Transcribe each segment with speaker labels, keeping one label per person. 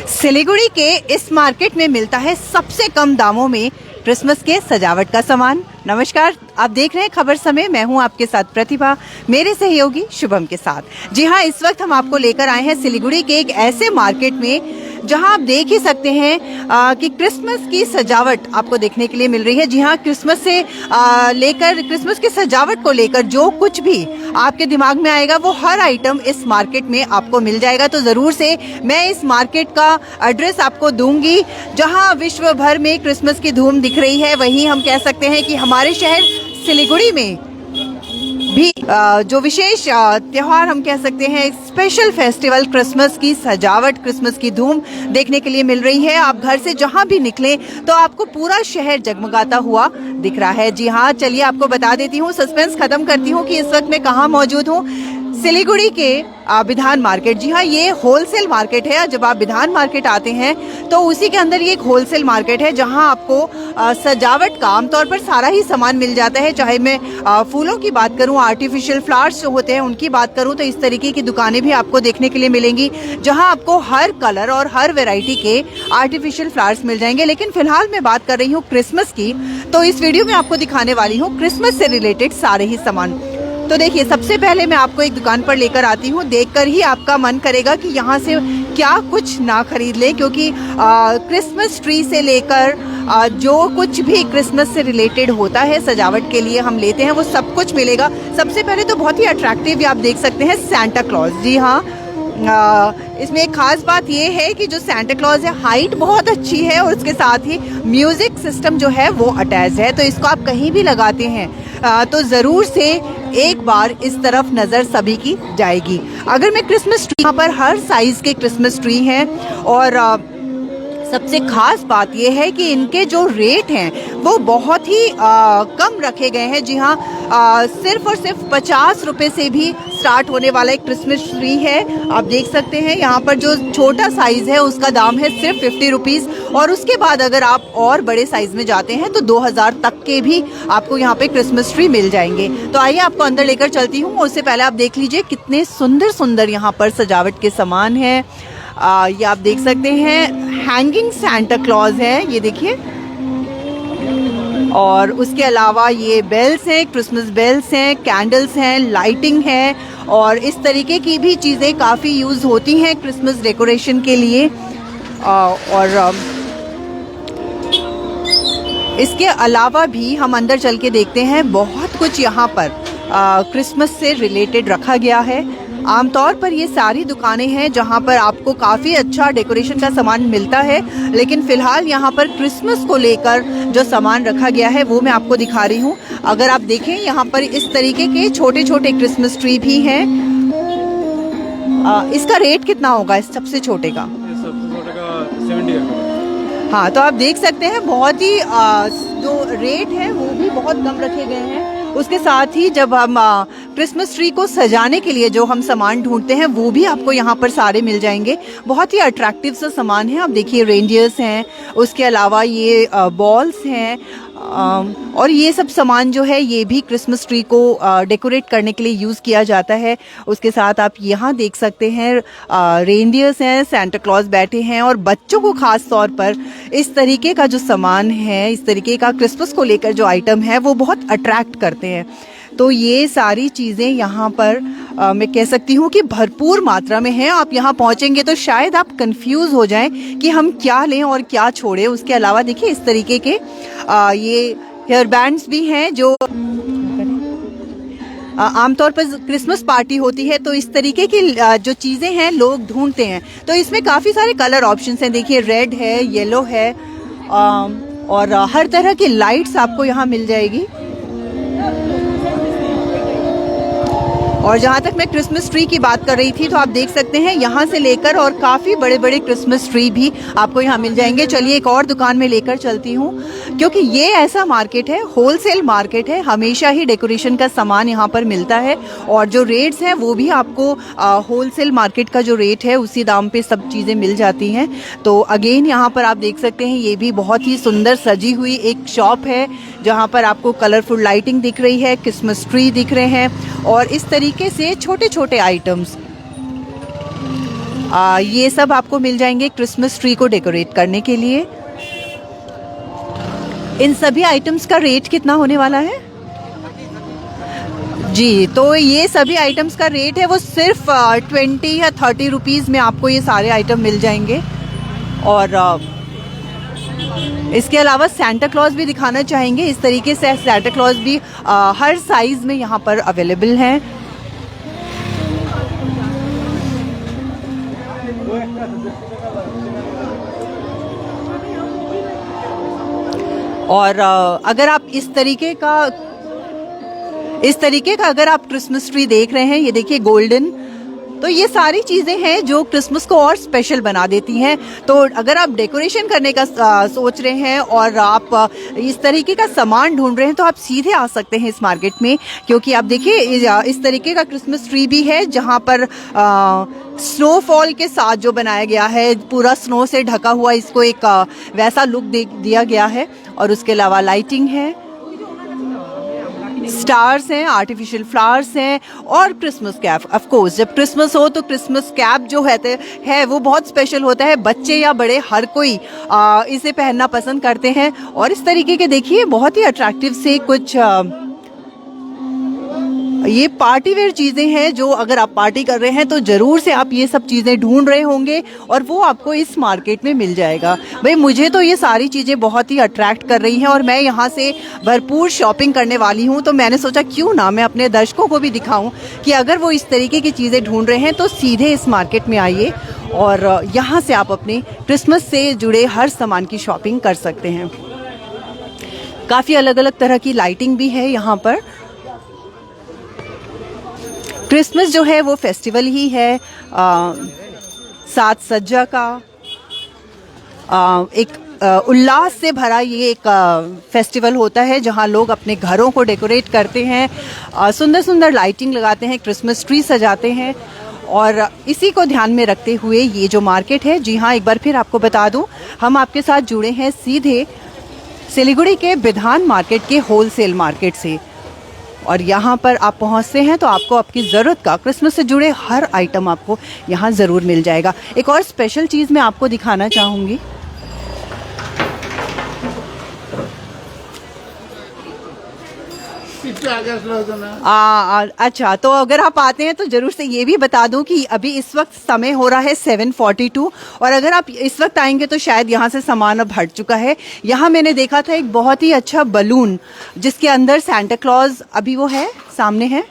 Speaker 1: सिलीगुड़ी के इस मार्केट में मिलता है सबसे कम दामों में क्रिसमस के सजावट का सामान। नमस्कार, आप देख रहे हैं खबर समय। मैं हूं आपके साथ प्रतिभा, मेरे सहयोगी शुभम के साथ। जी हां, इस वक्त हम आपको लेकर आए हैं सिलीगुड़ी के एक ऐसे मार्केट में जहां आप देख ही सकते हैं कि क्रिसमस की सजावट आपको देखने के लिए मिल रही है। जी हां, क्रिसमस से लेकर क्रिसमस की सजावट को लेकर जो कुछ भी आपके दिमाग में आएगा वो हर आइटम इस मार्केट में आपको मिल जाएगा। तो ज़रूर से मैं इस मार्केट का एड्रेस आपको दूंगी जहां विश्व भर में क्रिसमस की धूम दिख रही है। वहीं हम कह सकते हैं कि हमारे शहर सिलीगुड़ी में भी जो विशेष त्योहार हम कह सकते हैं, स्पेशल फेस्टिवल क्रिसमस की सजावट, क्रिसमस की धूम देखने के लिए मिल रही है। आप घर से जहां भी निकले तो आपको पूरा शहर जगमगाता हुआ दिख रहा है। जी हां, चलिए आपको बता देती हूँ, सस्पेंस खत्म करती हूँ कि इस वक्त मैं कहाँ मौजूद हूँ। सिलीगुड़ी के विधान मार्केट। जी हाँ, ये होलसेल मार्केट है। जब आप विधान मार्केट आते हैं तो उसी के अंदर ये एक होलसेल मार्केट है जहाँ आपको सजावट का आमतौर पर सारा ही सामान मिल जाता है। चाहे मैं फूलों की बात करूँ, आर्टिफिशियल फ्लावर्स जो होते हैं उनकी बात करूँ, तो इस तरीके की दुकानें भी आपको देखने के लिए मिलेंगी जहाँ आपको हर कलर और हर वेराइटी के आर्टिफिशियल फ्लावर्स मिल जाएंगे। लेकिन फिलहाल मैं बात कर रही हूँ क्रिसमस की, तो इस वीडियो में आपको दिखाने वाली हूँ क्रिसमस से रिलेटेड सारे ही सामान। तो देखिए, सबसे पहले मैं आपको एक दुकान पर लेकर आती हूँ। देखकर ही आपका मन करेगा कि यहाँ से क्या कुछ ना खरीद ले, क्योंकि क्रिसमस ट्री से लेकर जो कुछ भी क्रिसमस से रिलेटेड होता है सजावट के लिए हम लेते हैं वो सब कुछ मिलेगा। सबसे पहले तो बहुत ही अट्रैक्टिव आप देख सकते हैं सैंटा क्लॉज। जी हाँ, इसमें एक खास बात ये है कि जो सैंटा क्लॉज है हाइट बहुत अच्छी है और उसके साथ ही म्यूजिक सिस्टम जो है वो अटैच है, तो इसको आप कहीं भी लगाते हैं तो ज़रूर से एक बार इस तरफ नज़र सभी की जाएगी। अगर मैं क्रिसमस ट्री, यहाँ पर हर साइज़ के क्रिसमस ट्री हैं और सबसे खास बात यह है कि इनके जो रेट हैं वो बहुत ही कम रखे गए हैं। जी हाँ, सिर्फ और सिर्फ 50 रुपये से भी स्टार्ट होने वाला एक क्रिसमस ट्री है। आप देख सकते हैं यहाँ पर जो छोटा साइज़ है उसका दाम है सिर्फ 50 रुपीज़, और उसके बाद अगर आप और बड़े साइज़ में जाते हैं तो 2000 तक के भी आपको यहाँ पे क्रिसमस ट्री मिल जाएंगे। तो आइए आपको अंदर लेकर चलती हूँ। उससे पहले आप देख लीजिए कितने सुंदर सुंदर यहाँ पर सजावट के सामान हैं। ये आप देख सकते हैं हैंगिंग सैंटा क्लॉज है, ये देखिए। और उसके अलावा ये बेल्स हैं, क्रिसमस बेल्स हैं, कैंडल्स हैं, लाइटिंग है, और इस तरीके की भी चीज़ें काफ़ी यूज़ होती हैं क्रिसमस डेकोरेशन के लिए। और इसके अलावा भी हम अंदर चल के देखते हैं, बहुत कुछ यहाँ पर क्रिसमस से रिलेटेड रखा गया है। आमतौर पर ये सारी दुकानें हैं जहाँ पर आपको काफ़ी अच्छा डेकोरेशन का सामान मिलता है, लेकिन फ़िलहाल यहाँ पर क्रिसमस को लेकर जो सामान रखा गया है वो मैं आपको दिखा रही हूँ। अगर आप देखें यहाँ पर इस तरीके के छोटे छोटे क्रिसमस ट्री भी हैं। इसका रेट कितना होगा इस सबसे छोटे का?
Speaker 2: 70।
Speaker 1: हाँ, तो आप देख सकते हैं बहुत ही जो रेट है वो भी बहुत कम रखे गए हैं। उसके साथ ही जब हम क्रिसमस ट्री को सजाने के लिए जो हम सामान ढूंढते हैं वो भी आपको यहाँ पर सारे मिल जाएंगे। बहुत ही अट्रैक्टिव सा सामान है। आप देखिए, रेंडियर्स हैं, उसके अलावा ये बॉल्स हैं, और ये सब सामान जो है ये भी क्रिसमस ट्री को डेकोरेट करने के लिए यूज़ किया जाता है। उसके साथ आप यहाँ देख सकते हैं रेंडियर्स हैं, सैंटा क्लॉज बैठे हैं, और बच्चों को ख़ास तौर पर इस तरीके का जो सामान है, इस तरीके का क्रिसमस को लेकर जो आइटम है वो बहुत अट्रैक्ट करते हैं। तो ये सारी चीज़ें यहाँ पर मैं कह सकती हूँ कि भरपूर मात्रा में हैं। आप यहाँ पहुँचेंगे तो शायद आप कंफ्यूज हो जाएं कि हम क्या लें और क्या छोड़ें। उसके अलावा देखिए इस तरीके के ये हेयर बैंड्स भी हैं जो आमतौर पर क्रिसमस पार्टी होती है तो इस तरीके की जो चीज़ें हैं लोग ढूंढते हैं। तो इसमें काफ़ी सारे कलर ऑप्शंस हैं। देखिए, रेड है, येलो है, और हर तरह की लाइट्स आपको यहाँ मिल जाएगी। और जहाँ तक मैं क्रिसमस ट्री की बात कर रही थी तो आप देख सकते हैं यहाँ से लेकर और काफ़ी बड़े बड़े क्रिसमस ट्री भी आपको यहाँ मिल जाएंगे। चलिए एक और दुकान में लेकर चलती हूँ, क्योंकि ये ऐसा मार्केट है, होलसेल मार्केट है, हमेशा ही डेकोरेशन का सामान यहाँ पर मिलता है, और जो रेट्स हैं वो भी आपको होलसेल मार्केट का जो रेट है उसी दाम पे सब चीज़ें मिल जाती हैं। तो अगेन यहाँ पर आप देख सकते हैं ये भी बहुत ही सुंदर सजी हुई एक शॉप है जहाँ पर आपको कलरफुल लाइटिंग दिख रही है, क्रिसमस ट्री दिख रहे हैं, और इस तरीके से छोटे छोटे आइटम्स ये सब आपको मिल जाएंगे क्रिसमस ट्री को डेकोरेट करने के लिए। इन सभी आइटम्स का रेट कितना होने वाला है जी? तो ये सभी आइटम्स का रेट है वो सिर्फ 20 या 30 रुपीज़ में आपको ये सारे आइटम मिल जाएंगे। और इसके अलावा सेंटा क्लॉज भी दिखाना चाहेंगे। इस तरीके से सेंटा क्लॉज भी हर साइज़ में यहाँ पर अवेलेबल हैं। और अगर आप इस तरीके का अगर आप क्रिसमस ट्री देख रहे हैं, ये देखिए गोल्डन, तो ये सारी चीज़ें हैं जो क्रिसमस को और स्पेशल बना देती हैं। तो अगर आप डेकोरेशन करने का सोच रहे हैं और आप इस तरीके का सामान ढूंढ रहे हैं तो आप सीधे आ सकते हैं इस मार्केट में, क्योंकि आप देखिए इस तरीके का क्रिसमस ट्री भी है जहाँ पर स्नोफॉल के साथ जो बनाया गया है, पूरा स्नो से ढका हुआ, इसको एक वैसा लुक दिया गया है। और उसके अलावा लाइटिंग है, स्टार्स हैं, आर्टिफिशियल फ्लावर्स हैं और क्रिसमस कैप। ऑफ कोर्स जब क्रिसमस हो तो क्रिसमस कैप जो है वो बहुत स्पेशल होता है। बच्चे या बड़े हर कोई इसे पहनना पसंद करते हैं। और इस तरीके के देखिए बहुत ही अट्रैक्टिव से कुछ ये पार्टी वेयर चीज़ें हैं जो अगर आप पार्टी कर रहे हैं तो ज़रूर से आप ये सब चीज़ें ढूंढ रहे होंगे और वो आपको इस मार्केट में मिल जाएगा। भाई मुझे तो ये सारी चीज़ें बहुत ही अट्रैक्ट कर रही हैं और मैं यहाँ से भरपूर शॉपिंग करने वाली हूँ। तो मैंने सोचा क्यों ना मैं अपने दर्शकों को भी दिखाऊँ कि अगर वो इस तरीके की चीज़ें ढूंढ रहे हैं तो सीधे इस मार्केट में आइए और यहाँ से आप अपने क्रिसमस से जुड़े हर सामान की शॉपिंग कर सकते हैं। काफ़ी अलग अलग तरह की लाइटिंग भी है यहाँ पर। क्रिसमस जो है वो फेस्टिवल ही है, साज सज्जा का एक उल्लास से भरा ये एक फेस्टिवल होता है जहां लोग अपने घरों को डेकोरेट करते हैं, सुंदर सुंदर लाइटिंग लगाते हैं, क्रिसमस ट्री सजाते हैं। और इसी को ध्यान में रखते हुए ये जो मार्केट है, जी हाँ एक बार फिर आपको बता दूं, हम आपके साथ जुड़े हैं सीधे सिलीगुड़ी के बिधान मार्केट के होलसेल मार्केट से। और यहाँ पर आप पहुँचते हैं तो आपको आपकी ज़रूरत का क्रिसमस से जुड़े हर आइटम आपको यहाँ ज़रूर मिल जाएगा। एक और स्पेशल चीज़ मैं आपको दिखाना चाहूँगी। अच्छा, तो अगर आप आते हैं तो ज़रूर से ये भी बता दूं कि अभी इस वक्त समय हो रहा है 7:42 और अगर आप इस वक्त आएंगे तो शायद यहाँ से सामान अब हट चुका है। यहाँ मैंने देखा था एक बहुत ही अच्छा बलून जिसके अंदर सेंटा क्लॉज, अभी वो है सामने है,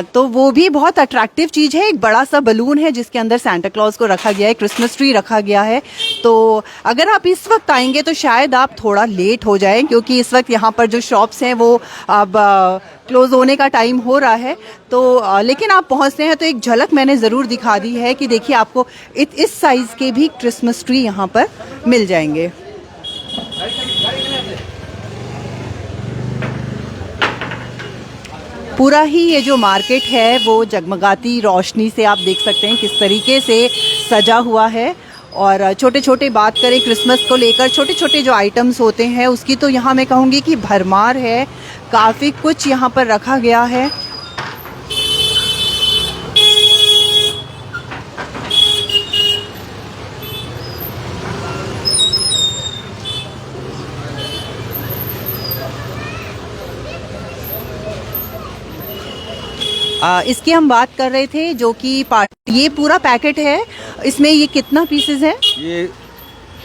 Speaker 1: तो वो भी बहुत अट्रैक्टिव चीज़ है। एक बड़ा सा बलून है जिसके अंदर सेंटा क्लॉज को रखा गया है, क्रिसमस ट्री रखा गया है। तो अगर आप इस वक्त आएंगे तो शायद आप थोड़ा लेट हो जाएं, क्योंकि इस वक्त यहाँ पर जो शॉप्स हैं वो अब क्लोज होने का टाइम हो रहा है। तो लेकिन आप पहुँचते हैं तो एक झलक मैंने ज़रूर दिखा दी है कि देखिए आपको इस साइज़ के भी क्रिसमस ट्री यहाँ पर मिल जाएंगे। पूरा ही ये जो मार्केट है वो जगमगाती रोशनी से आप देख सकते हैं किस तरीके से सजा हुआ है। और छोटे छोटे बात करें क्रिसमस को लेकर, छोटे छोटे जो आइटम्स होते हैं उसकी तो यहाँ मैं कहूँगी कि भरमार है। काफ़ी कुछ यहाँ पर रखा गया है। इसकी हम बात कर रहे थे जो कि ये पूरा पैकेट है, इसमें ये कितना पीसेस है?
Speaker 2: ये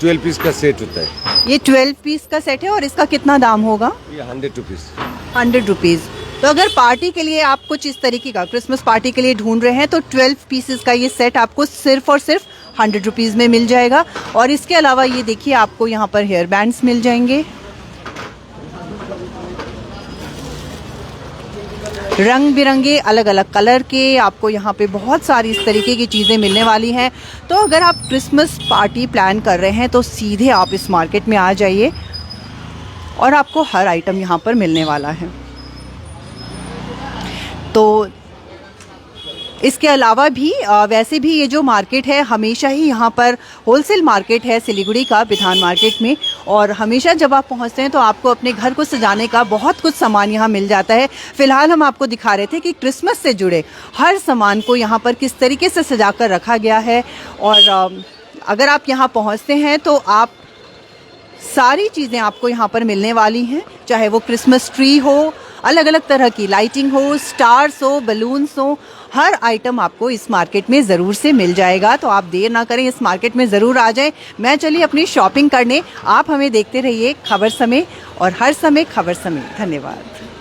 Speaker 2: 12 पीस का सेट होता है।
Speaker 1: ये 12 पीस का सेट है और इसका कितना दाम होगा?
Speaker 2: ये 100 रुपीज़।
Speaker 1: 100 रुपीज़। तो अगर पार्टी के लिए आप कुछ इस तरीके का क्रिसमस पार्टी के लिए ढूंढ रहे हैं तो 12 पीसेस का ये सेट आपको सिर्फ और सिर्फ 100 रुपीज़ में मिल जाएगा। और इसके अलावा ये देखिए आपको यहाँ पर हेयर बैंड्स मिल जाएंगे, रंग बिरंगे अलग अलग कलर के आपको यहाँ पे बहुत सारी इस तरीके की चीज़ें मिलने वाली हैं। तो अगर आप क्रिसमस पार्टी प्लान कर रहे हैं तो सीधे आप इस मार्केट में आ जाइए और आपको हर आइटम यहाँ पर मिलने वाला है। तो इसके अलावा भी वैसे भी ये जो मार्केट है हमेशा ही यहाँ पर होलसेल मार्केट है सिलीगुड़ी का बिधान मार्केट में, और हमेशा जब आप पहुँचते हैं तो आपको अपने घर को सजाने का बहुत कुछ सामान यहाँ मिल जाता है। फिलहाल हम आपको दिखा रहे थे कि क्रिसमस से जुड़े हर सामान को यहाँ पर किस तरीके से सजा कर रखा गया है, और अगर आप यहाँ पहुँचते हैं तो आप सारी चीज़ें आपको यहाँ पर मिलने वाली हैं, चाहे वो क्रिसमस ट्री हो, अलग अलग तरह की लाइटिंग हो, स्टार्स हो, बलून्स हो, हर आइटम आपको इस मार्केट में ज़रूर से मिल जाएगा। तो आप देर ना करें, इस मार्केट में ज़रूर आ जाएं। मैं चलिए अपनी शॉपिंग करने, आप हमें देखते रहिए खबर समय, और हर समय खबर समय। धन्यवाद।